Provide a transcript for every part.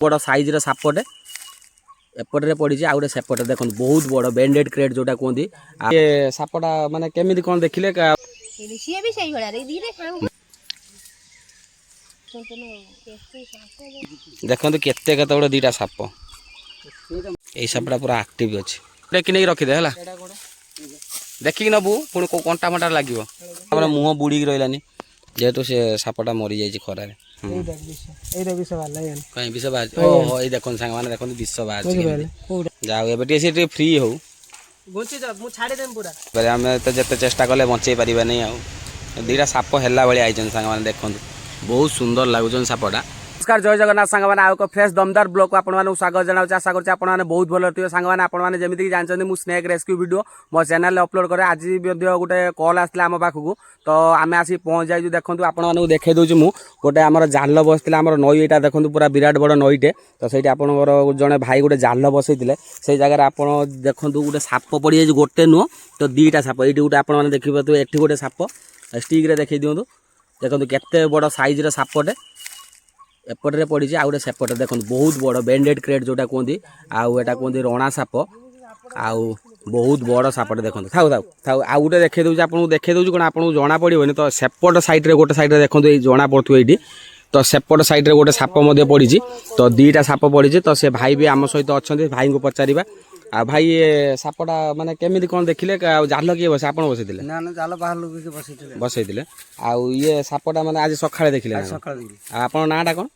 बड़ साइज सापटे एपटे पड़ी आ गए सेपटे देख बहुत बड़ बेंडेड क्रेट जोटा कहते ये सापटा माने केमी कौन देखिले देखते केते केते दीटा साप यही सापटा पूरा आक्टिव अच्छे कि नहीं रखीदे है देखिक नबू पुणी कंटा फंटा लगे मुह बुड़ी रही जेहेतु से सापटा मरी जाइए खरार विष बाहर ओहो ये देखो सांग मैंने देखो विष बाहर जाओ फ्री हो आम तो जिते चेष्टा कले बचे पारा नहीं आउ दीटा साप है भाई आई सांग मैंने देखो बहुत सुंदर लगुन सापटा नमस्कार जय जगन्नाथ सांग मैंने आउ फ्रेश दमदार ब्लॉग को आपको स्वागत जनाऊँ आशा करते हैं बहुत भल थे सांग मैंने आपने जमीक जानते मुझे स्नेक रेस्क्यू वीडियो मो चैनल अपलोड करे आज गोटे कॉल आसला आम पाखक तो आम आसी पहुँच जाइए देखो आपको देखे दूँ मुझे गोटे आम जाल बसते आम नई यहाँ देखो पूरा विराट बड़ नईटे तो सही आपंकर जड़े भाई गोटे जाल बसई से जगह आप देखो गोटे साप पड़ जाए गोटे नुह तो दीटा साप ये गोटे आप देखिए ये गोटे साप स्टिक देखी दिखाँ देखो केते बड़ साइज सापटे एपटे पड़ी आ गए सेपटे देख बहुत बड़ बेंडेड क्रेट जोटा कहते आटा कहते रणा साप आउ बहुत बड़ सापटे देखो थाउ थाउ थाउ आउ गोटे देखे दूँ आपको देखे दूँ कौन आपको जना पड़ोनी तो सेपट सैड्रे गोटे सैड्रे देखो ये जना पड़ो ये तो सेपट सैड्रे गोटे साप पड़ी तो दीटा साप पड़ी तो से भाई भी आम सहित अच्छा भाई को पचार आ भाई ये सापटा माने केमी कौन देखिले जाल किए बस आप बसई ना ना जाल बाहर लोग बसई आउ ये सापटा माने आज सकाଳେ देखिले आप नाटा कौन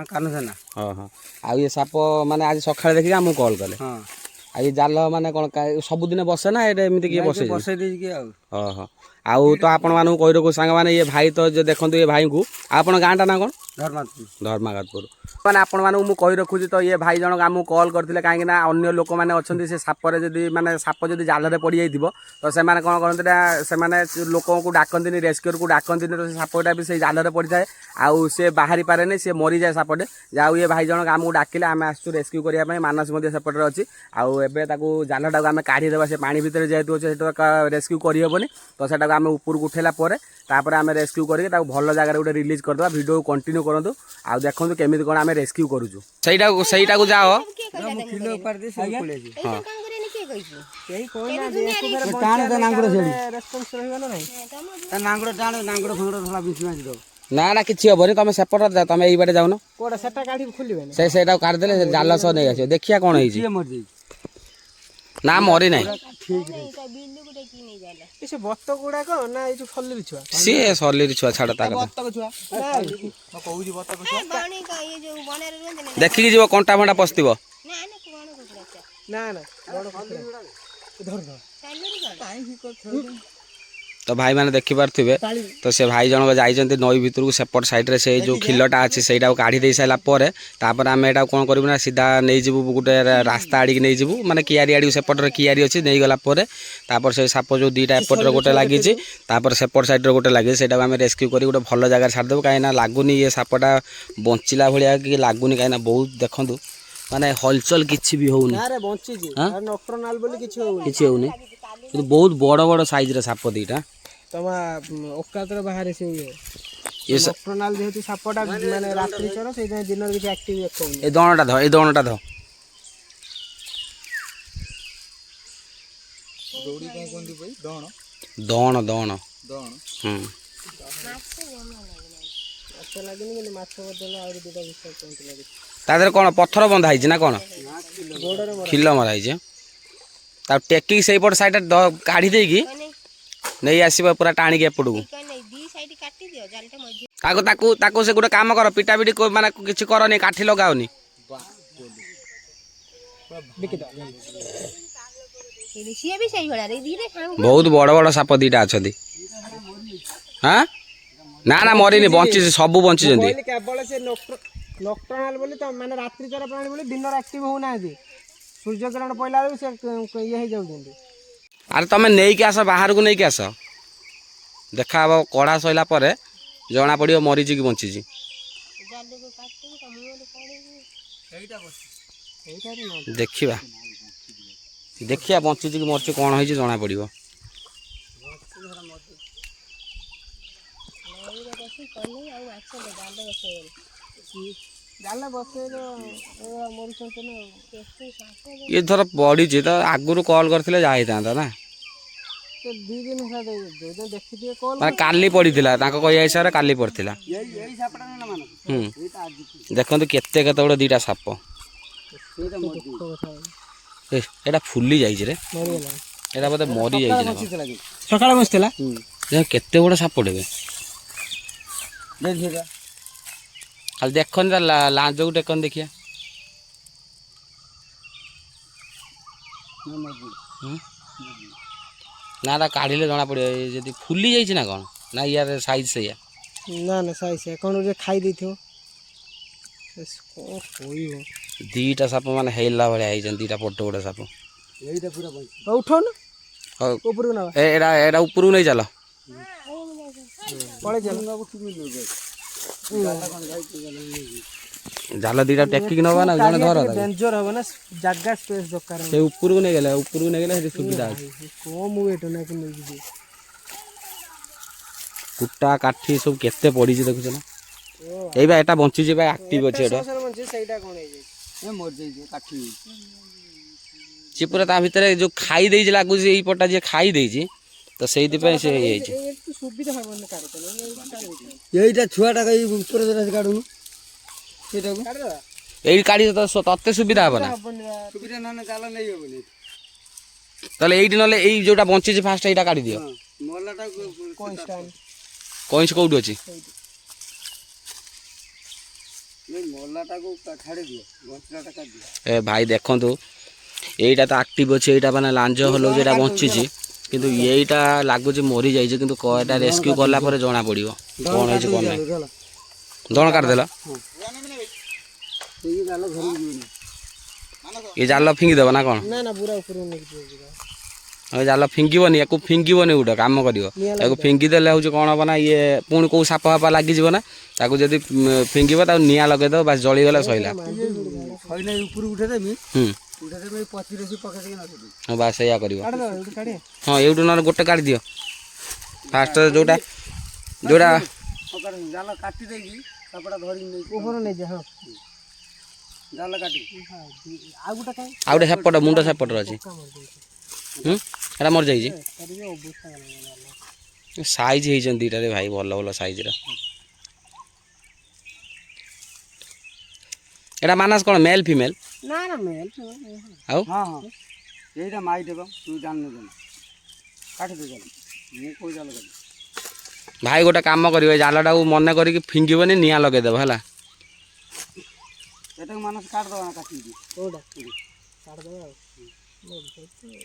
कानुसेना हाँ हाँ आउ ये साप माने आज सकाଳେ देखिए आमको कॉल कले आ ये जाल माने कौन सबुदिन बसे ना ये एमती किए बसई हाँ हाँ आउ तो आपण मानू कही रखू सांग मैंने ये भाई तो जो देखो ये भाई को आप गाँटा ना कौन धर्माघातपुर मैंने आपण मानू मुझे कही रखुची तो ये भाई जनक आमको कॉल करते कहीं अन्य लोक मैंने अच्छा से सापर जदि माने साप जदि जाल पड़ जाइए तो से कौन करते से लोक को डाकती रेस्क्यूर को डाकती तो सापटा भी से जाल पड़ जाए आउ से बाहरी पारे नहीं सी मरी जाए सापटे जाऊ ये भाई जनक आमको डाकिले आम आसु रेस्क्यू करने मानस सेपटे अच्छी आउ एवं जालटा को आम काढ़ीदेवा से पानी भितर जेहतु अच्छे रेस्क्यू करहबनी तो से आम ऊपर को उठेला तापर आम रेस्क्यू करके भल जगह गोटे रिलीज करदे वीडियो कंटिन्यू करूँ आ देखो केमी कौन आम रेस्क्यू करूँ सहीटा को जाओ ना ना किसी हेनी तुम सेपट तुम ये बाटे जाऊन से काटिदेले जाल सह नहीं आस देखिया कौन है ना मरी ना सी सलिर छुआ छाड़ देखिकी जीव कंटा फंटा पशुव तो भाई मैंने देखी पारे तो से भाई जनक जाइए नई भितर को सेपट साइड्रे से जो खिलटा अच्छी से काढ़ी दे सारापर आम यहाँ कौन करूँ सीधा नहीं जीवु गोटे रास्ता आड़ी नहीं जीवु माने कियारी आड़ी सेपटर कियारी अच्छी नहीं गलापर से साप जो दीटा एपटर गोटे लगी सेपट साइड्रे गोटे लगे से आम रेस्क्यू कर गोटे भल जगह छाड़देव कहीं लगुनि ये सापटा बंचला भाया कि लगुनि कहीं बहुत देखूँ माने हलचल किसी भी होनी किसी होनी तो बहुत बड़ बड़ साइज साप दीटा बाहर से ये नॉक्टर्नल जेहेतु सापटा माने रात्रि चर से दिन किसी एक्टिव देखौनी ए दणटा ध दौड़ी कोन कोंदी भाई दण अच्छा लागेनी कि माछ बदल और दुटा विषय कोन लागे तादर कौन पत्थर बंधा है ना कौन खिल मरा है टेकिक से पट साइड काढ़ी देगी नहीं आसवा पूरा टाणिक एपटू से गोटे काम कर पिटा पिटी माने किसी करनी काठी लगाओनी बहुत बड़ बड़ साप दीटा अच्छा हाँ ना ना मरीनी बंची सब बंची नॉक्टर्नल बोली तो माने रात्रि चर प्राणी बोली दिन एक्टिव होना सूर्य किरण पड़ला से ये हो जाउछन्ती अरे तुम नहीं कि आस बाहर को नहीं कि आस देखा हम कड़ा सैला जना पड़ो मरीच कि बंची देखा देखिया बंची कि मरची कौन हो जना पड़ो ଜାଲ ବସେଇର ମରୁଛନ୍ତି ନା ଇଏ ଧର ପଡ଼ିଛି ତ ଆଗରୁ କଲ୍ କରିଥିଲେ ଯାହା ହେଇଥାନ୍ତା ନା। ସେ 2 ଦିନ ହେଲା ଦେଖିଥିବେ କଲ୍ ମାନେ କାଲି ପଡ଼ିଥିଲା ତାଙ୍କ କହିବା ହିସାବରେ କାଲି ପଡ଼ିଥିଲା। ଦେଖନ୍ତୁ କେତେ କେତେବେଳେ ଦୁଇଟା ସାପ। ଏଇଟା ଫୁଲି ଯାଇଛି ରେ, ଏଇଟା ବୋଧେ ମରି ଯାଇଛି ନା କଣ। ସକାଳେ ବସିଥିଲା କେତେ ବଡ଼ ସାପଟେ ବେ। ଖାଲି ଦେଖନି ତା ଲାଞ୍ଜକୁ ଟେକନି ଦେଖିଆ। ନା ତା କାଢ଼ିଲେ ଜଣା ପଡ଼ିବ ଯଦି ଫୁଲି ଯାଇଛି ନା କ'ଣ ନା ୟାର ସାଇଜ୍ ସେଇଆ। ନା ସାଇଜ କ'ଣ ଯେ ଖାଇ ଦେଇଥିବ କ'ଣ କହିବ। ଦୁଇଟା ସାପ ମାନେ ହେଇଲା ଭଳିଆ ହେଇଛନ୍ତି, ଦୁଇଟା ବଡ଼ ବଡ଼ ସାପ। ଉଠଉନ ହଉ ଉପରକୁ ନବା ଏଇଟା ଉପରକୁ ନେଇ ଚାଲ। ପଳେଇ ଚାଲ ଜାଲ ଦୁଇଟା ଟେକିକି ନେବା ନା ଜଣେ ଧର। ଡେଞ୍ଜର ହବ ନା, ଜାଗା ସ୍ପେସ୍ ଦରକାର। ସେ ଉପରକୁ ନେଇଗଲେ ସେଠି ସୁବିଧା ଅଛି। କମ ୱେଟ୍ ନାକି ନେଇକି ଯିବେ। କୁଟା କାଠି ସବୁ କେତେ ପଡ଼ିଛି ଦେଖୁଛ ନା। ଏଇ ବା ଏଟା ବଞ୍ଚିଛି ବା, ଆକ୍ଟିଭ ଅଛି ଏଟା। ସେଇଟା କ'ଣ ହେଇଯାଇଛି ସିଏ ପୁରା ତା ଭିତରେ ଯୋଉ ଖାଇ ଦେଇଛି ଲାଗୁଛି, ଏଇ ପଟା ଯିଏ ଖାଇ ଦେଇଛି ତ ସେଇଥିପାଇଁ ସେ ହେଇଯାଇଛି। ସୁବିଧା ହବନି ଏଇଟା ଛୁଆଟା ଏଇ ଉପରେ କାଢୁନୁ ସେଇଟାକୁ ଏଇଠି କାଢି ତତେ ସୁବିଧା ହବ ନା। ସୁବିଧା ନହେଲେ ଜାଲ ନେଇ ହବନି। ତାହେଲେ ଏଇଠି ନହେଲେ ଏଇ ଯୋଉଟା ବଞ୍ଚିଛି ଫାଷ୍ଟ ଏଇଟା କାଢି ଦିଅ। କଇଁଚି କୋଉଠି ଅଛି? ଏ ଭାଇ ଦେଖନ୍ତୁ ଏଇଟା ତ ଆକ୍ଟିଭ ଅଛି, ଏଇଟା ମାନେ ଲାଞ୍ଜ ହଲଉଛି, ଏଇଟା ବଞ୍ଚିଛି। କିନ୍ତୁ ଏଇଟା ଲାଗୁଛି ମରି ଯାଇଛି, କିନ୍ତୁ ଏଇଟା ରେସ୍କ୍ୟୁ କଲା ପରେ ଜଣା ପଡ଼ିବ କ'ଣ ହେଇଛି କ'ଣ ନାହିଁ। ଦଣ କାଟିଦେଲ, ଏ ଜାଲ ଫିଙ୍ଗିଦେବ ନା କ'ଣ? ଜାଲ ଫିଙ୍ଗିବନି, ୟାକୁ ଫିଙ୍ଗିବନି, ଗୋଟେ କାମ କରିବ ୟାକୁ ଫିଙ୍ଗିଦେଲେ ହେଉଛି କ'ଣ ହବ ନା, ଇଏ ପୁଣି କେଉଁ ସାପ ଫାପ ଲାଗିଯିବ ନା। ତାକୁ ଯଦି ଫିଙ୍ଗିବ ତାକୁ ନିଆଁ ଲଗେଇଦେବ, ବାସ୍ ଜଳିଗଲେ ସଇଲା। ହଁ ବାସ୍ ସେଇଆ କରିବ। ହଁ ଏଇଠୁ ନହେଲେ ଗୋଟେ କାଢ଼ି ଦିଅ ଫାଷ୍ଟ, ଯୋଉଟା ଆଉ ଗୋଟେ ସେପଟ ମୁଣ୍ଡ ସେପଟରେ ଅଛି। ଏଟା ମରିଯାଇଛି, ସାଇଜ ହେଇଛନ୍ତି ଦିଟାରେ ଭାଇ, ଭଲ ଭଲ ସାଇଜର। ଏଟା ମାନସ କ'ଣ ମେଲ ଫିମେଲ? ଆଉ এইটা মাই দেব তুই জানলে কাটি দে জাল ମୁଁ କୋଉ ଜାଲ କାଟି ଭାଇ ଗୋଟେ କାମ କରିବ, ଏ ଜାଲଟାକୁ ମନେ କରିକି ଫିଙ୍ଗିବନି, ନିଆଁ ଲଗେଇଦେବ ହେଲା। ଏଟାକୁ ମାନସ କାଟିଦେବା ନା କାଟିକି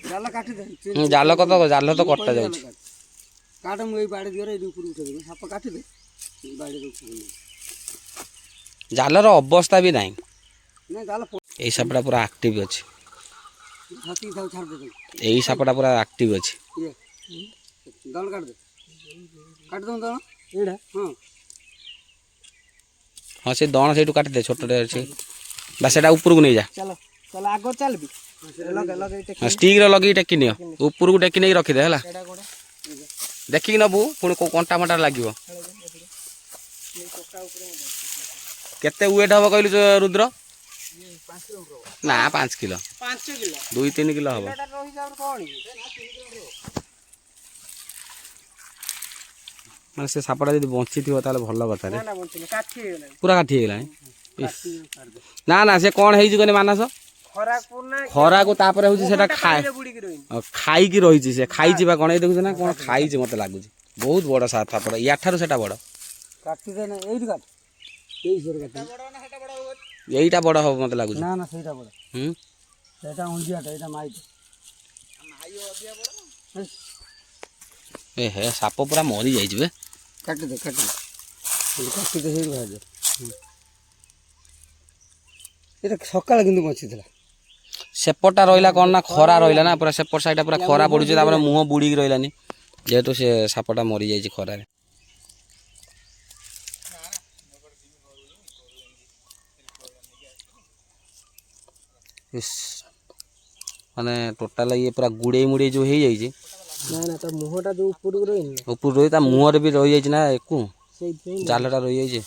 ଜାଲ କାଟିଦେ। ଜାଲ କତ ଜାଲ ତ କଟା ଯାଉଛି। କାଟ ମୁଁ ଏଇ ବାଡ଼ି ଦିଅରେ ଏଇଠି ଉପରକୁ ଉଠେଇଦେବି, ସାପ କାଟିଦେ ବାଡ଼ିରେ ଉଠେଇଦେବି। ଜାଲର ଅବସ୍ଥା ବି ନାହିଁ, ନା ଜାଲ ଏଇ ସାପଟା ପୁରା ଆକ୍ଟିଭ ଅଛି। ଛାତି ତାକୁ ଛାଡ଼ିଦେ, ଏଇ ସାପଟା ପୁରା ଆକ୍ଟିଭ ଅଛି। ଇଏ ଦଳ କାଟିଦେ, କାଟିଦେବୁ ଦଳ ଏଇଟା। ହଁ ହଁ ସେ ଦଣ ସେଇଠୁ କାଟିଦେ, ଛୋଟଟେ ଅଛି ବା, ସେଟା ଉପରକୁ ନେଇଯା। ଷ୍ଟିକ୍ର ଲଗେଇକି ଟେକି ନିଅ, ଉପରକୁ ଟେକି ନେଇକି ରଖିଦେ ହେଲା। ଦେଖିକି ନେବୁ, ପୁଣି କେଉଁ କଣ୍ଟା ଫଣ୍ଟା ଲାଗିବ। କେତେ ୱେଟ୍ ହବ କହିଲୁ ରୁଦ୍ର? ନା 5 କିଲୋ, 2-3 କିଲୋ ହବ। ମାନେ ସେ ସାପଟା ଯଦି ବଞ୍ଚିଥିବ ତାହେଲେ ଭଲ କଥା। ପୁରା କାଠି ହେଇଗଲାଣି। ନା ନା ସେ କ'ଣ ହେଇଛି କହିଲେ ମାନସ, ଖରାକୁ ତାପରେ ହେଉଛି ସେଟା ଖାଇକି ରହିଛି। ସେ ଖାଇଛି ବା କ'ଣ, ଏଇ ଦେଖୁଛ ନା କ'ଣ ଖାଇଛି, ମତେ ଲାଗୁଛି ବହୁତ ବଡ଼ ସାପଟା, ୟାଠାରୁ ସେଟା ବଡ଼। ଏଇଟା ବଡ଼ ହବ ମତେ ଲାଗୁଛି। ନା ନା ସେଇଟା ବଡ଼, ସେଇଟା ଉଞ୍ଜିଆଟା, ଏଇଟା ମାଇଟା। ଏ ହେ ସାପ ପୁରା ମରି ଯାଇଛି ବେ। କାଟିଦେ କାଟିଦେ କାଟିଦେ, ସେଇଠି ବାହାରିଯିବ। ଏଇଟା ସକାଳେ କିନ୍ତୁ ବଞ୍ଚିଥିଲା। ସେପଟଟା ରହିଲା କ'ଣ ନା, ଖରା ରହିଲା ନା ପୁରା, ସେପଟ ସାଇଡ୍ଟା ପୁରା ଖରା ପଡୁଛି, ତାପରେ ମୁହଁ ବୁଡ଼ିକି ରହିଲାନି, ଯେହେତୁ ସେ ସାପଟା ମରିଯାଇଛି ଖରାରେ। ମାନେ ଟୋଟାଲ ଇଏ ପୁରା ଗୁଡ଼େଇ ମୁଡ଼େଇ ଯେଉଁ ହେଇଯାଇଛି। ତା ମୁହଁଟା ଯୋଉ ଉପରକୁ ରହିନି, ଉପରୁ ରହି ତା ମୁହଁରେ ବି ରହିଯାଇଛି ନା, ଏକୁ ଜାଲଟା ରହିଯାଇଛି।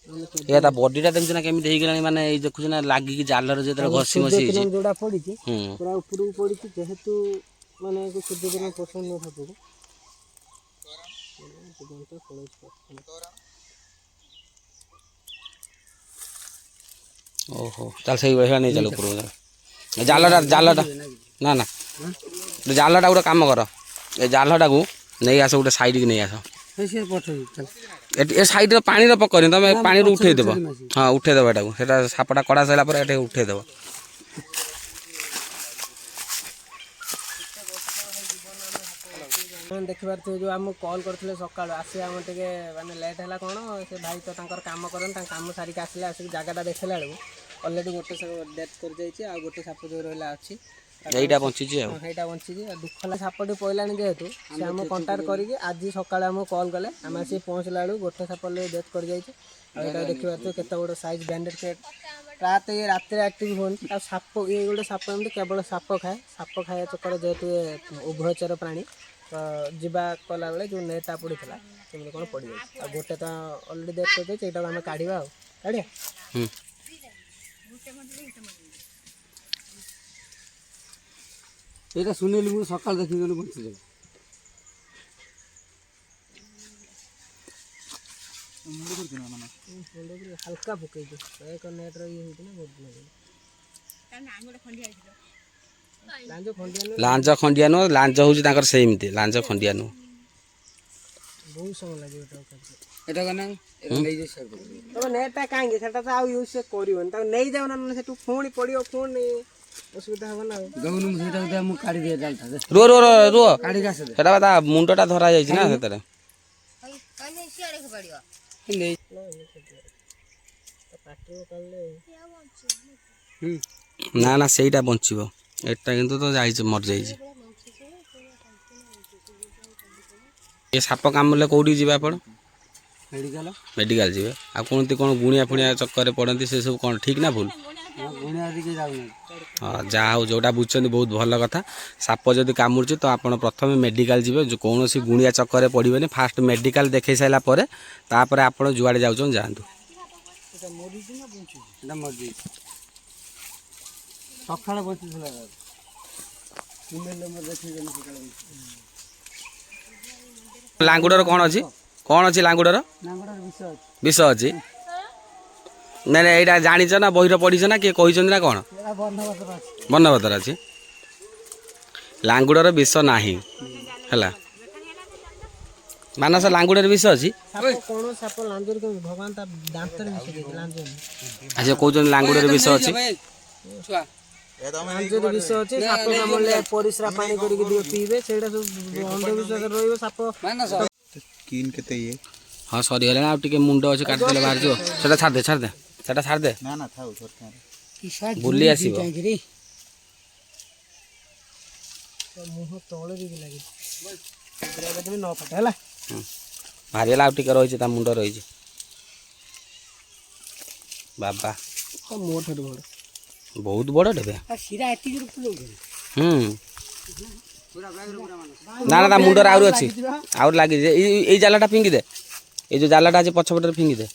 ଏ ତା ବଡିଟା ଦେଖୁଛୁ ନା କେମିତି ହେଇଗଲାଣି ମାନେ ଏଇ ଦେଖୁଛୁ ନା ଲାଗିକି ଜାଲରେ ଯେତେବେଳେ ଘଷି ମସି ହେଇଛି ଯୋଉଟା ପଡିଛି ହୁଁ ପୁରା ଉପରକୁ ପଡିଛି ଯେହେତୁ ମାନେ ସୂର୍ଯ୍ୟକିରଣ ପସନ୍ଦ ନୁହେଁ ସାପକୁ ଓହୋ ତାହେଲେ ସେଇଭଳିଆ ନେଇ ଚାଲ ଉପରକୁ ଜାଲଟା ନା ନା ଜାଲଟା ଗୋଟେ କାମ କର ଏ ଜାଲଟାକୁ ନେଇ ଆସ ଗୋଟେ ସାଇଡ୍କି ନେଇ ଆସ ଏ ସାଇଡ୍ରେ ପାଣିର ପକନି ତମେ ପାଣିରୁ ଉଠେଇଦେବ ହଁ ଉଠେଇଦେବ ଏଟାକୁ ସେଟା ସାପଟା କଡ଼ା ସାରିଲା ପରେ ଏଠି ଉଠେଇଦେବ ଦେଖିପାରୁଥିବେ ଯୋଉ ଆମକୁ କଲ୍ କରିଥିଲେ ସକାଳୁ ଆସିବା ଆମର ଟିକେ ମାନେ ଲେଟ୍ ହେଲା କ'ଣ ସେ ଭାଇ ତ ତାଙ୍କର କାମ କରନ୍ତି ତାଙ୍କ କାମ ସାରିକି ଆସିଲେ ଆସିକି ଜାଗାଟା ଦେଖିଲା ବେଳକୁ ଅଲରେଡ଼ି ଗୋଟେ ଡେଥ୍ କରିଯାଇଛି ଆଉ ଗୋଟେ ସାପ ଯୋଉ ରହିଲା ଅଛି ଏଇଟା ବଞ୍ଚିଛି ଆଉ ସେଇଟା ବଞ୍ଚିଛି ଆଉ ଦୁଃଖ ହେଲା ସାପଟି ପଇଲାଣି ଯେହେତୁ ସେ ଆମକୁ କଣ୍ଟାକ୍ଟ କରିକି ଆଜି ସକାଳେ ଆମକୁ କଲ୍ କଲେ ଆମେ ଆସିକି ପହଞ୍ଚିଲା ବେଳକୁ ଗୋଟେ ସାପ ଡେଥ୍ କରିଯାଇଛି ଆଉ ଏଇଟା ଦେଖିପାରୁଥିବେ କେତେ ବଡ଼ ସାଇଜ୍ ବ୍ୟାଣ୍ଡେଡ୍ କେଟ୍ ପ୍ରାୟତଃ ଇଏ ରାତିରେ ଆକ୍ଟିଭ୍ ହୁଅନ୍ତି ଆଉ ସାପ ଇଏ ଗୋଟେ ସାପ ଏମିତି କେବଳ ସାପ ଖାଇବା ଚକ୍କର ଯେହେତୁ ଏ ଉଭୟଚର ପ୍ରାଣୀ ତ ଯିବା କଲାବେଳେ ଯେଉଁ ନେଟ୍ଟା ପଡ଼ିଥିଲା ସେମିତି କ'ଣ ପଡ଼ିଯାଇଛି ଆଉ ଗୋଟେ ତ ଅଲରେଡ଼ି ଡେଥ୍ କରିଯାଇଛି ଏଇଟାକୁ ଆମେ କାଢ଼ିବା ଆଉ କାଢ଼ିବା ଏଇଟା ଶୁଣିଲି ମୁଁ ସକାଳ ଦେଖିଗଲି ବଞ୍ଚିଯାଉ ହାଲକା ପକେଇଛି ଏକ ନେଟ୍ର ଇଏ ହେଇଛି ନା ବହୁତ ଲାଞ୍ଜ ଖଣ୍ଡିଆ ନୁହଁ ଲାଞ୍ଜ ହେଉଛି ତାଙ୍କର ସେମିତି ଲାଞ୍ଜ ଖଣ୍ଡିଆ ନୁହଁ ବହୁତ ସମୟ ଲାଗିବ ଏଟା ତମ ନେଟ୍ଟା କାହିଁକି ସେଟା ତ ଆଉ ୟୁଜ୍ ସେ କରିବନି ତାକୁ ନେଇଯାଉ ନା ସେଠୁ ପୁଣି ପଡ଼ିବ ପୁଣି ଅସୁବିଧା ହେବ ନା ମୁଁ କାଢ଼ିଦିଏ ରୁହ ରୁହ ରୁହ କାଢ଼ିକି ଆସ ସେଟା ତା ମୁଣ୍ଡଟା ଧରା ଯାଇଛି ନା ସେଥିରେ ନା ନା ସେଇଟା ବଞ୍ଚିବ ଏଟା କିନ୍ତୁ ତ ଯାଇଛି ମରିଯାଇଛି ଏ ସାପ କାମୁଡ଼ିଲେ କୋଉଠିକି ଯିବେ ଆପଣ ମେଡ଼ିକାଲ ଯିବେ ଆଉ କୁହନ୍ତି କ'ଣ ଗୁଣିଆ ଫୁଣିଆ ଚକ୍କରରେ ପଡ଼ନ୍ତି ସେ ସବୁ କ'ଣ ଠିକ୍ ନା ଭୁଲ ହଁ ଯାହା ହଉ ଯେଉଁଟା ବୁଝୁଛନ୍ତି ବହୁତ ଭଲ କଥା ସାପ ଯଦି କାମୁଡ଼ୁଛି ତ ଆପଣ ପ୍ରଥମେ ମେଡ଼ିକାଲ ଯିବେ କୌଣସି ଗୁଣିଆ ଚକ୍କରରେ ପଡ଼ିବେନି ଫାଷ୍ଟ ମେଡ଼ିକାଲ ଦେଖେଇ ସାରିଲା ପରେ ତାପରେ ଆପଣ ଯୁଆଡ଼େ ଯାଉଛନ୍ତି ଯାଆନ୍ତୁ ସକାଳେ ବଞ୍ଚିଥିଲା ଲାଙ୍ଗୁଡ଼ର କ'ଣ ଅଛି ଲାଙ୍ଗୁଡ଼ର ବିଷ ଅଛି ନାଇଁ ନାଇଁ ଏଇଟା ଜାଣିଛ ନା ବହିର ପଢ଼ିଛ ନା କିଏ କହିଛନ୍ତି ନା କ'ଣ ବର୍ଣ୍ଣବୋଧରେ ଅଛି ଲାଙ୍ଗୁଡ଼ର ବିଷ ନାହିଁ ହେଲା ମାନସ ଲାଙ୍ଗୁଡ଼ରେ ବିଷ ଅଛି ଆଚ୍ଛା କହୁଛନ୍ତି ଲାଙ୍ଗୁଡ଼ରେ ବିଷ ଅଛି ବିଷ ଅଛି ସାପ କାମୁଡ଼ିଲେ ପରିସ୍ରା ପାଣି କରିକି ଦିଅ ପିଇବେ ସେଇଟା ସବୁ ଅନ୍ଧବିଶ୍ୱାସ ରହିବ ସାପ ହଁ ସରିଗଲାଣି ଆଉ ଟିକେ ମୁଣ୍ଡ ଅଛି କାଟିଦେଲେ ବାହାରିଯିବ ସେଟା ଛାଡ଼ିଦେ ସେଟା ଛାଡ଼ିଦେ ବୁଲି ଆସିବ ମୁହଁ ତଳେ ବି ଲାଗିଛି ନ ଫାଟେ ହେଲା ବାହାରିଗଲା ଆଉ ଟିକେ ରହିଛି ତା ମୁଣ୍ଡ ରହିଛି ବାବା ମୋ ଠାରୁ ବଡ଼ ବହୁତ ବଡ଼ ଢେବେ ନା ନା ତା ମୁଣ୍ଡରେ ଆହୁରି ଅଛି ଆହୁରି ଲାଗିଛି ଏଇ ଜାଲଟା ଫିଙ୍ଗି ଦେ ଏଇ ଯେଉଁ ଜାଲଟା ଅଛି ପଛପଟରେ ଫିଙ୍ଗି ଦେ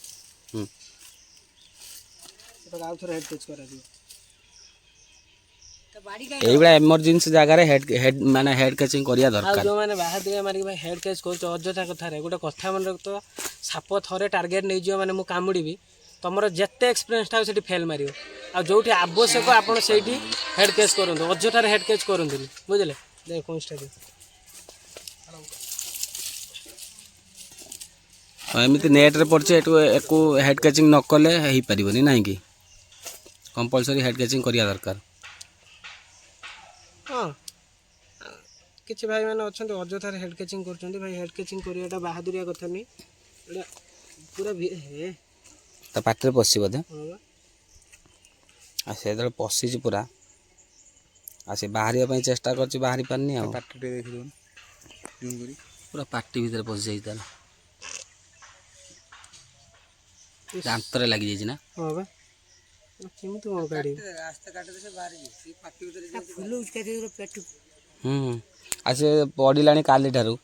এইভଳିଆ ଏମର୍ଜେନ୍ସି ଜାଗାରେ ମାନେ ହେଡ୍ କେଚିଂ କରିବା ଦରକାର ଯେଉଁମାନେ ବାହାଦୁରିଆ ମାରିକି ହେଡ୍ କେଚ୍ କରୁଛ ଅଯଥା କଥାରେ ଗୋଟେ କଥା ମନେ ରଖୁଥିବ ସାପ ଥରେ ଟାର୍ଗେଟ୍ ନେଇଯିବ ମାନେ ମୁଁ କାମୁଡ଼ିବି ତମର ଯେତେ ଏକ୍ସପିରିଏନ୍ସ ଥାଉ ସେଠି ଫେଲ୍ ମାରିବ ଆଉ ଯେଉଁଠି ଆବଶ୍ୟକ ଆପଣ ସେଇଠି ହେଡ୍ କେଚ୍ କରନ୍ତୁ ଅଯଥାରେ ହେଡ୍ କେଚ୍ କରନ୍ତୁନି ବୁଝିଲେ ଏମିତି ନେଟ୍ରେ ପଡ଼ିଛି ଏକୁ ହେଡ୍ କେଚିଂ ନ କଲେ ହେଇପାରିବନି ନାହିଁ କି କମ୍ପଲସରି ହେଡ୍ କେଚିଂ କରିବା ଦରକାର ହଁ କିଛି ଭାଇମାନେ ଅଛନ୍ତି ଅଯଥାରେ ହେଡ୍ କେଚିଂ କରୁଛନ୍ତି ଭାଇ ହେଡ୍ କେଚିଂ କରିବାଟା ବାହାଦୁରିଆ କଥା ନୁହେଁ ଏଇଟା ପୁରା ତା ପାଟିରେ ପଶିବ ବୋଧେ ଆଉ ସେ ଯେତେବେଳେ ପଶିଛି ପୁରା ଆଉ ସେ ବାହାରିବା ପାଇଁ ଚେଷ୍ଟା କରୁଛି ବାହାରି ପାରୁନି ଆଉ ପୁରା ପାଟି ଭିତରେ ପଶିଯାଇଛି ତାର ଦାନ୍ତରେ ଲାଗିଯାଇଛି ନା କେମିତି କ'ଣ କାଢ଼ିବି ଆଉ ସେ ପଡ଼ିଲାଣି କାଲିଠାରୁ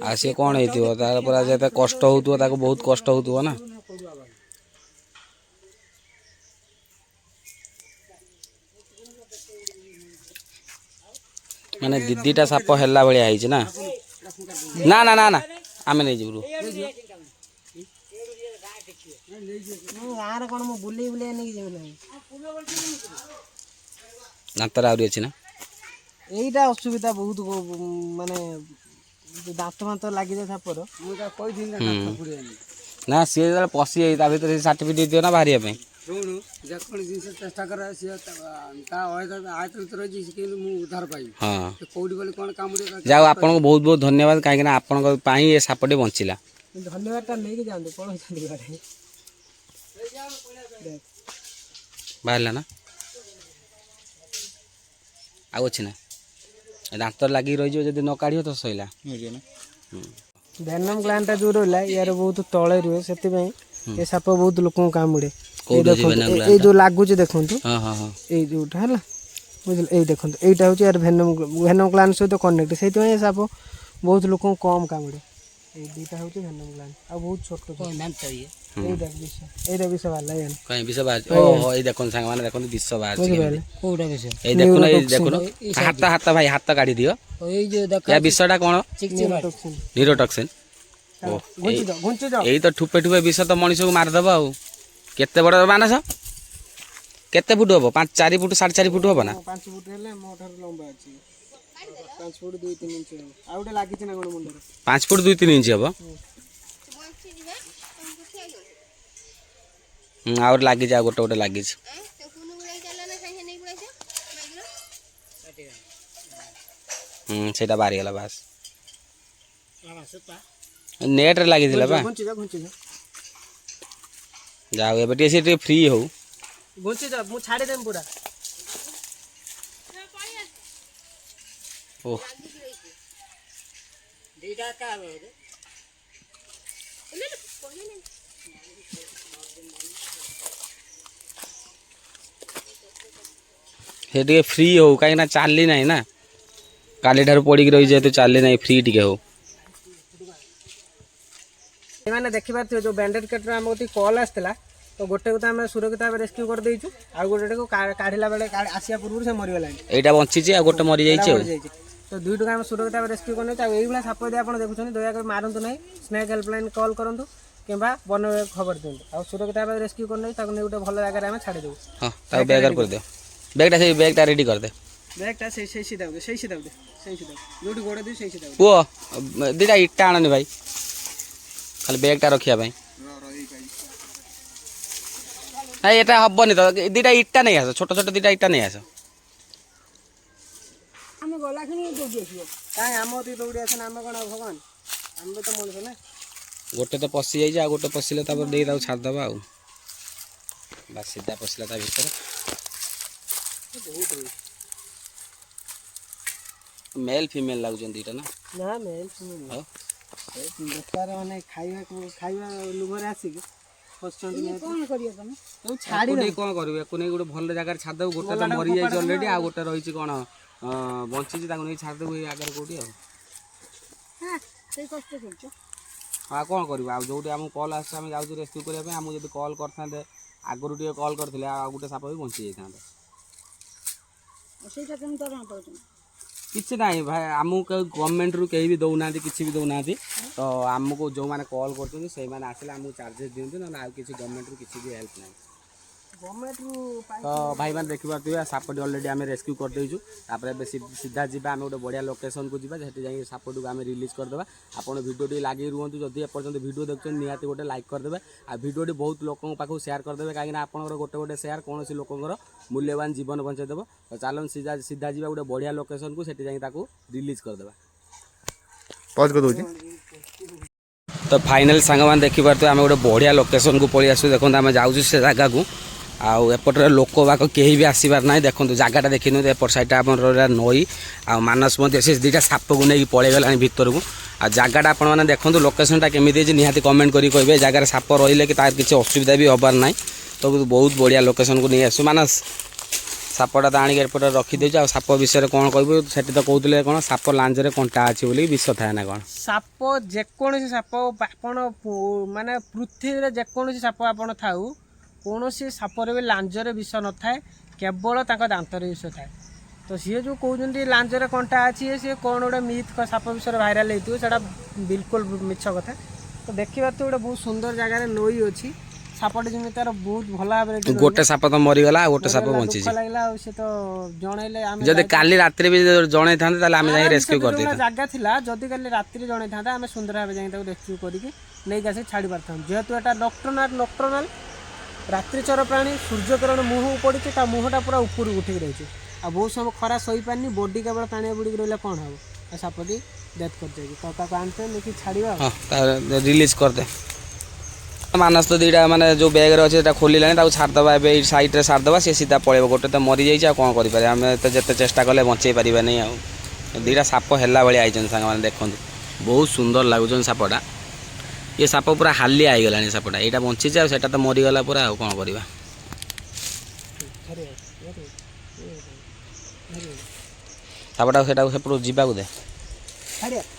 ଆଉ ସିଏ କ'ଣ ହେଇଥିବ ତାର ପୁରା ଯେତେ କଷ୍ଟ ହେଉଥିବ ତାକୁ ବହୁତ କଷ୍ଟ ହେଉଥିବ ନା ମାନେ ଦିଦିଟା ସାପ ହେଲା ଭଳିଆ ହେଇଛି ନା ନା ନା ନା ନା ଆମେ ନେଇଯିବୁ ଗାଁରେ କ'ଣ ମୁଁ ବୁଲେଇ ବୁଲେଇ ନେଇକି ଯିବି ନାହିଁ। ଦାନ୍ତରେ ଆହୁରି ଅଛି ନା ଏଇଟା ଅସୁବିଧା ବହୁତ ମାନେ ଦାନ୍ତ ଫାନ୍ତ ଲାଗିଯାଏ ସାପର। ମୁଁ ତାକୁ କହିଥିଲି ନା ହୁଁ। କାଠ ପୁରେଇବନି। ନା ସିଏ ଯେତେବେଳେ ପଶି ଯାଇ ତା ଭିତରେ ସାର୍ଟିଫିକେଟ୍ ଦିଅ ନା ବାହାରିବା ପାଇଁ। ଶୁଣୁ ଯେକୌଣସି ଜିନିଷ ଚେଷ୍ଟା କର ସିଏ ତା ଆୟତ ଭିତରେ ରହିଛି ସେ କିନ୍ତୁ ମୁଁ ଉଦ୍ଧାର ପାଇବି। ହଁ ସେ କୋଉଠି ବୋଲି କ'ଣ କାମୁଡ଼ିବ ଯାଉ ଆପଣଙ୍କୁ ବହୁତ ବହୁତ ଧନ୍ୟବାଦ କାହିଁକିନା ଆପଣଙ୍କ ପାଇଁ ଏ ସାପଟି ବଞ୍ଚିଲା। ଧନ୍ୟବାଦଟା ନେଇକି ଯାଆନ୍ତୁ ପଳଉଛନ୍ତି ଘରେ। ବାହାରିଲା ନା ଆଉ ଅଛି ନା ଦାନ୍ତରେ ଲାଗିକି ରହିଯିବ ଯଦି ନ କାଢ଼ିବ ତ ସଇଲା। ଭେନମ୍ ଗ୍ଲାଣ୍ଡଟା ଯୋଉ ରହିଲା ୟାର ବହୁତ ତଳେ ରୁହେ ସେଥିପାଇଁ ଏ ସାପ ବହୁତ ଲୋକଙ୍କୁ କାମୁଡ଼େ। ଏଇ କୋଉଠି ଅଛି ଦେଖନ୍ତୁ venom gland ଏଇ ଟା? ଯୋଉ ଲାଗୁଛି ଦେଖନ୍ତୁ ହଁ ହଁ ହଁ ଏଇ ଯୋଉଟା ହେଲା ବୁଝିଲେ ଏଇ ଦେଖନ୍ତୁ ଏଇଟା ହେଉଛି ୟାର ଭେନମ୍ ଗ୍ଲାଣ୍ଡ ସହିତ କନେକ୍ଟ ସେଇଥିପାଇଁ ଏ ସାପ ବହୁତ ଲୋକଙ୍କୁ କମ୍ କାମୁଡ଼େ। ଏଇ ଦୁଇଟା ହେଉଛି ଭେନମ୍ ଗ୍ଲାଣ୍ଡ ଆଉ ବହୁତ ଛୋଟ ଏଇଟା ବିଷ ବାହାରିଲା ଏଇଆ କାଇଁ ବିଷ ବାହାରିଛି ଓହୋ ଏଇ ଦେଖନ୍ତୁ ସାଙ୍ଗମାନେ ଦେଖନ୍ତୁ ବିଷ ବାହାରିଛି ବୁଝିପାରିଲେ କୋଉଟା ବିଷୟ ଏଇ ଦେଖୁନ ଏଇ ଦେଖୁନ ହାତ ହାତ ଭାଇ ହାତ କାଢି ଦିଅ ଏଇ ଯୋଉ ୟା ବିଷଟା କଣ ନିରୋଟକ୍ସିନ୍। ନିରୋଟକ୍ସିନ୍ ଓ ଘୁଞ୍ଚିଯାଅ ଏଇ ତ ଠୁପେ ଠୁପେ ବିଷ ତ ମଣିଷକୁ ମାରିଦବ ଆଉ କେତେ ବଡ଼ ମାନସ କେତେ ଫୁଟ ହବ 4 ଫୁଟ 4.5 ଫୁଟ ହବ ନା 5 ଫୁଟ ହେଲେ ମୋ ଠାରୁ ଲମ୍ବା ଅଛି 5 ଫୁଟ 2-3 ଇଞ୍ଚ ହବ। ଆଉ ଗୋଟେ ଲାଗିଛି ନା କ'ଣ ମୁଣ୍ଡରେ 5 ଫୁଟ 2-3 ଇଞ୍ଚ ହବ ଆହୁରି ଲାଗିଛି ଆଉ ଗୋଟେ ଗୋଟେ ଲାଗିଛି ସେଇଟା ବାହାରିଗଲା ବାସ୍ ନେଟ୍ରେ ଲାଗିଥିଲା ବା ଘୁଞ୍ଚିଯାଅ ଯାଉ ଏବେ ଟିକେ ସେ ଟିକେ ଫ୍ରି ହଉ ଘୁଞ୍ଚିଯାଅ ମୁଁ ଛାଡ଼ିଦେବି ପୁରା। ଓହ ସେ ଟିକେ ଫ୍ରି ହଉ କାହିଁକି ନା ଚାଲି ନାହିଁ ନା କାଲିଠାରୁ ପଡ଼ିକି ରହି ଯେହେତୁ ଚାଲି ନାହିଁ ଫ୍ରି ଟିକେ ହଉ ଏମାନେ ଦେଖିପାରୁଥିବେ ଯେଉଁ ବ୍ୟାଣ୍ଡେଡ୍ କେଟ୍ରୁ ଆମ କତିକି କଲ୍ ଆସିଥିଲା ତ ଗୋଟେକୁ ତ ଆମେ ସୁରକ୍ଷିତ ଭାବେ ରେସ୍କ୍ୟୁ କରିଦେଇଛୁ ଆଉ ଗୋଟେକୁ କାଢ଼ିଲା ବେଳେ ଆସିବା ପୂର୍ବରୁ ସେ ମରିଗଲାଣି। ଏଇଟା ବଞ୍ଚିଛି ଆଉ ଗୋଟେ ମରିଯାଇଛି ଆଉ ମରିଯାଇଛି ତ ଦୁଇଟାକୁ ଆମେ ସୁରକ୍ଷିତ ଭାବେ ରେସ୍କ୍ୟୁ କରିନେଇଛୁ। ଆଉ ଏଇଭଳିଆ ସାପ ଯଦି ଆପଣ ଦେଖୁଛନ୍ତି ଦୟାକରି ମାରନ୍ତୁ ନାହିଁ ସ୍ନେକ୍ ହେଲ୍ପଲାଇନ୍ କଲ୍ କରନ୍ତୁ କିମ୍ବା ବନ ବିଭାଗ ଖବର ଦିଅନ୍ତୁ ଆଉ ସୁରକ୍ଷିତ ଭାବେ ରେସ୍କ୍ୟୁ କରିନେଇ ତାକୁ ନେଇ ଗୋଟେ ଭଲ ଜାଗାରେ ଆମେ ଛାଡ଼ିଦେବୁ। ହଁ ତାକୁ ବ୍ୟାଗ୍ କରିଦିଅ ବ୍ୟାଗ୍ଟା ସେଇ ବ୍ୟାଗ୍ଟା ରେଡ଼ି କରିଦେ ବ୍ୟାଗ୍ଟା ସେଇ ସିଧା ଯୋଉଠି ଗୋଡ଼ ଦେଇ ସେଇ ସିଧା ପୁଅ ଦୁଇଟା ଇଟା ଆଣନି ଭାଇ ଖାଲି ବ୍ୟାଗ୍ଟା ରଖିବା ପାଇଁ ନାଇଁ ଏଟା ହବନି ତ ଦୁଇଟା ଇଟା ନେଇ ଆସ ଛୋଟ ଛୋଟ ଦୁଇଟା ଇଟା ନେଇ ଆସ ଆମେ ଗଲା କ୍ଷଣି ଦୌଡ଼ି ଆସିବ କାହିଁ ଆମ ଅତି ଦୌଡ଼ି ଆସେନା ଆମେ କ'ଣ ଭଗବାନ ଆମେ ବି ତ ମଣିଷ ନା। ଗୋଟେ ତ ପଶି ଯାଇଛି ଆଉ ଗୋଟେ ପଶିଲେ ତାପରେ ଦେଇ ତାକୁ ଛାଡ଼ିଦେବା ଆଉ ବାସ୍ ସିଧା ପଶିଲା ତା ଭିତରେ ମେଲ୍ ଫିମେଲ୍ ଲାଗୁଛନ୍ତି ଦୁଇଟା ନା ମେଲ୍ ଆଉ ବେକାର ମାନେ ଖାଇବା ଲୁଭରେ ଆସିକି କ'ଣ କରିବ ତମେ ଛାଡ଼ି କ'ଣ କରିବୁ ୟାକୁ ନେଇ ଗୋଟେ ଭଲ ଜାଗାରେ ଛାଡ଼ିଦେବୁ ଗୋଟେ ତ ମରିଯାଇଛି ଅଲରେଡ଼ି ଆଉ ଗୋଟେ ରହିଛି କ'ଣ ବଞ୍ଚିଛି ତାକୁ ନେଇ ଛାଡ଼ିଦେବୁ ଏଇ ଆଗରେ କେଉଁଠି ଆଉ ସେଇ କଷ୍ଟ କରୁଛ ଆଉ କ'ଣ କରିବୁ ଆଉ ଯେଉଁଠି ଆମକୁ କଲ୍ ଆସୁଛି ଆମେ ଯାଉଛୁ ରେସ୍କ୍ୟୁ କରିବା ପାଇଁ ଆମକୁ ଯଦି କଲ୍ କରିଥାନ୍ତେ ଆଗରୁ ଟିକେ କଲ୍ କରିଥିଲେ ଆଉ ଗୋଟେ ସାପ ବି ବଞ୍ଚି ଯାଇଥାନ୍ତେ। ସେଇଟା କେମିତି ଦରମା ପାଉଛନ୍ତି କିଛି ନାହିଁ ଭାଇ ଆମକୁ କେହି ଗଭର୍ଣ୍ଣମେଣ୍ଟରୁ କେହି ବି ଦେଉନାହାନ୍ତି କିଛି ବି ଦେଉନାହାନ୍ତି ତ ଆମକୁ ଯେଉଁମାନେ କଲ୍ କରୁଛନ୍ତି ସେଇମାନେ ଆସିଲେ ଆମକୁ ଚାର୍ଜେସ୍ ଦିଅନ୍ତି ନହେଲେ ଆଉ କିଛି ଗଭର୍ଣ୍ଣମେଣ୍ଟରୁ କିଛି ବି ହେଲ୍ପ ନାହିଁ। ତ ଭାଇମାନେ ଦେଖିପାରୁଥିବେ ସାପଟି ଅଲରେଡ଼ି ଆମେ ରେସ୍କ୍ୟୁ କରିଦେଇଛୁ ତାପରେ ଏବେ ସିଧା ଯିବା ଆମେ ଗୋଟେ ବଢ଼ିଆ ଲୋକେସନ୍କୁ ଯିବା ସେଠି ଯାଇକି ସାପଟିକୁ ଆମେ ରିଲିଜ୍ କରିଦେବା। ଆପଣ ଭିଡ଼ିଓଟି ଲାଗି ରୁହନ୍ତୁ ଯଦି ଏପର୍ଯ୍ୟନ୍ତ ଭିଡ଼ିଓ ଦେଖୁଛନ୍ତି ନିହାତି ଗୋଟେ ଲାଇକ୍ କରିଦେବେ ଆଉ ଭିଡ଼ିଓଟି ବହୁତ ଲୋକଙ୍କ ପାଖକୁ ସେୟାର କରିଦେବେ କାହିଁକିନା ଆପଣଙ୍କର ଗୋଟେ ସେୟାର କୌଣସି ଲୋକଙ୍କର ମୂଲ୍ୟବାନ ଜୀବନ ବଞ୍ଚାଇଦେବ। ତ ଚାଲନ୍ତୁ ସିଧା ଯିବା ଗୋଟେ ବଢ଼ିଆ ଲୋକେସନ୍କୁ ସେଠି ଯାଇକି ତାକୁ ରିଲିଜ୍ କରିଦେବା। ତ ଫାଇନାଲ୍ ସାଙ୍ଗମାନେ ଦେଖିପାରୁଥିବେ ଆମେ ଗୋଟେ ବଢ଼ିଆ ଲୋକେସନ୍କୁ ପଳେଇ ଆସୁ ଦେଖନ୍ତୁ ଆମେ ଯାଉଛୁ ସେ ଜାଗାକୁ ଆଉ ଏପଟରେ ଲୋକ ବାକ କେହି ବି ଆସିବାର ନାହିଁ ଦେଖନ୍ତୁ ଜାଗାଟା ଦେଖିନିଅନ୍ତୁ ଏପଟ ସାଇଡ଼୍ଟା ଆମର ରହିଲା ନଈ ଆଉ ମାନସ ମଧ୍ୟ ସେ ଦୁଇଟା ସାପକୁ ନେଇକି ପଳେଇଗଲାଣି ଭିତରକୁ ଆଉ ଜାଗାଟା ଆପଣମାନେ ଦେଖନ୍ତୁ ଲୋକେସନ୍ଟା କେମିତି ହେଇଛି ନିହାତି କମେଣ୍ଟ କରି କହିବେ ଏ ଜାଗାରେ ସାପ ରହିଲେ କି ତାର କିଛି ଅସୁବିଧା ବି ହେବାର ନାହିଁ ତ ବହୁତ ବଢ଼ିଆ ଲୋକେସନ୍କୁ ନେଇ ଆସୁ ମାନସ ସାପଟା ତ ଆଣିକି ଏପଟେ ରଖିଦେଇଛୁ ଆଉ ସାପ ବିଷୟରେ କ'ଣ କହିବୁ ସେଠି ତ କହୁଥିଲେ କ'ଣ ସାପ ଲାଞ୍ଜରେ କଣ୍ଟା ଅଛି ବୋଲି ବିଷ ଥାଏ ନା କ'ଣ ସାପ ଯେକୌଣସି ସାପ ଆପଣ ମାନେ ପୃଥିବୀରେ ଯେକୌଣସି ସାପ ଆପଣ ଥାଉ କୌଣସି ସାପରେ ବି ଲାଞ୍ଜରେ ବିଷ ନଥାଏ କେବଳ ତାଙ୍କ ଦାନ୍ତରେ ବିଷ ଥାଏ। तो सी जो कहते लांचर कंटा अच्छी सी कौन गोटे मिथ साप विषय भाइराल होता बिल्कुल मिछ कथा। तो देखा तो गोटे बहुत सुंदर जगह नई अच्छी सापटे जमी तार बहुत भल भाव गोटे साप तो मरीगला गोटे साप बंची लगला सी तो जनइले जदि काली रात्रि भी जणै था आम जाई रेस्क्यू कर देता जगह थिला जदि काली रात्रि जणै था आम सुंदर भाव जाई रेस्क्यू करके नहीं आसी छाड़ी पारता जेहेतु एटा नॉक्टर्नल रात्रि चर प्राणी सूर्यकिरण मुह पड़ी मुहटा पूरा ऊपर उठिक रही आ बहुत समय खरा सही पारनी बॉडी केवल पानी बुड़िक रहा कौन हम सापटी डेथ कर जाएगी तो आनते नहीं छाड़ा रिलीज कर दे मानस तो दीटा माने जो बैग अच्छे खोलिलानी छाड़देवा ए सैड्रे छाड़देवा सी सीधा पड़े गोटे तो मरी जाइए कौन करें आम तो जिते चेष्टा कले बचे पारा नहीं आ दीटा साप है भाई आई सांग मैंने देखूँ बहुत सुंदर लगुन सापटा ये साप पूरा हालिया आईगला सापटा यहाँ बंची से तो मरीगला पूरा कौन करवा सापटा से जीवा दे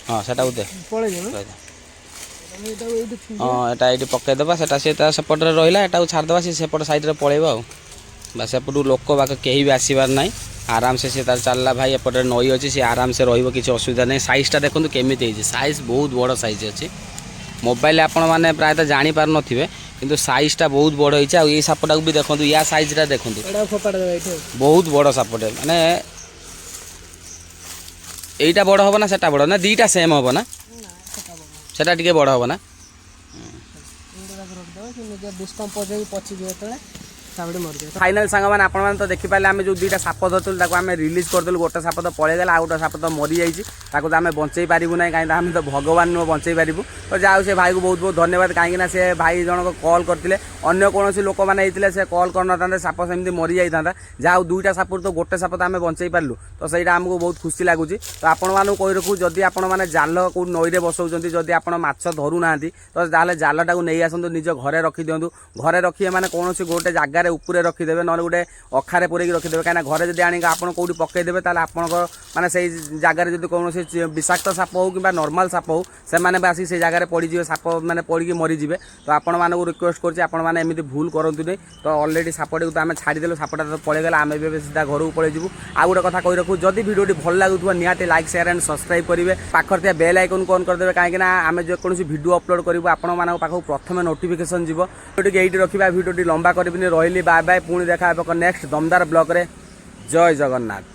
हाँ से दे हाँ एटा ये पकईदेवा से सेपटे रहा है छाड़देवा सी सेपट सैड्रे पलैब आ सेपटू लोक बाक कहीं भी आसबार ना आराम से तार चलला भाई एपटे नई अच्छी सी आराम से रही असुविधा नहीं साइजटा देखो केमी साइज बहुत बड़ साइज अच्छी मोबाइल आपण मैंने प्रायतः जापार नथिबे किंतु साइजटा बहुत बड़ होइछे आ ये सापटा भी देखो या साइजटा देखो बहुत बड़ सापटे माने एटा बड़ हम ना सेटा बड़ ना दीटा सेम हम ना सेटा टिके बड़ हम ना फाइनाल सांग मैंने आप तो देखिपारे आम जो दुईटा साप धरतु आम रिलीज करदेलु गोटे साप तो पलैगला आ गोटे साप तो मरी जाइए ताको तो आम बंचई पारू ना कहीं आम तो भगवान नुह बंचई पारू तो जाओ से भाई को बहुत बहुत धन्यवाद कहीं से भाई जनक कॉल करते अन्य कौन लोक मैंने से कॉल कर साप सेमती मरी जाता जहाँ दुईटा साप तो गोटे साप तो आम बंचई पारू तो सहीटा आमको बहुत खुशी लगुच तो आपण कही रखू जदि आपण मैंने जाल कौ नईरे बसौं जदि आप माछ धरू ना तो जालटा को नहीं आसतु निज घरे रखी दिंतु घरे रखिए मैंने कौन गोटे जगार उपरे रखिदेवे ना गोटे अखारे पूरे रखिदेवे कहीं घरे जब आने आपण कौटी पकईदेवे आपण मैंने से जगार जब कौन विषाक्त साप हो कि नॉर्मल साप हो से मैंने आसिक से जगार पड़े साप मैंने पड़ी मरीजे तो आपण मानक रिक्वेस्ट करमती भूल करतु नहीं तो अलरेडी सापटी तो आम छाड़देलु सापटा तो पलैगला आम भी सीधा घर को पलैबू आ गोटे कथा कही रखू जदि भिडियोटी भल लगुव निहाती लाइक शेयर एंड सब्सक्राइब करेंगे पाखर बेल आइकन को ऑन करदे कहीं आम जो कौन वीडियो अपलोड करूँ आपण पाखक प्रथम नोटिफिकेशन जीव भिडियो ये रखा भिडियोटी लंबा करनी रही बाय बाय पुणी देखा नेक्स्ट दमदार ब्लॉग रे जय जगन्नाथ।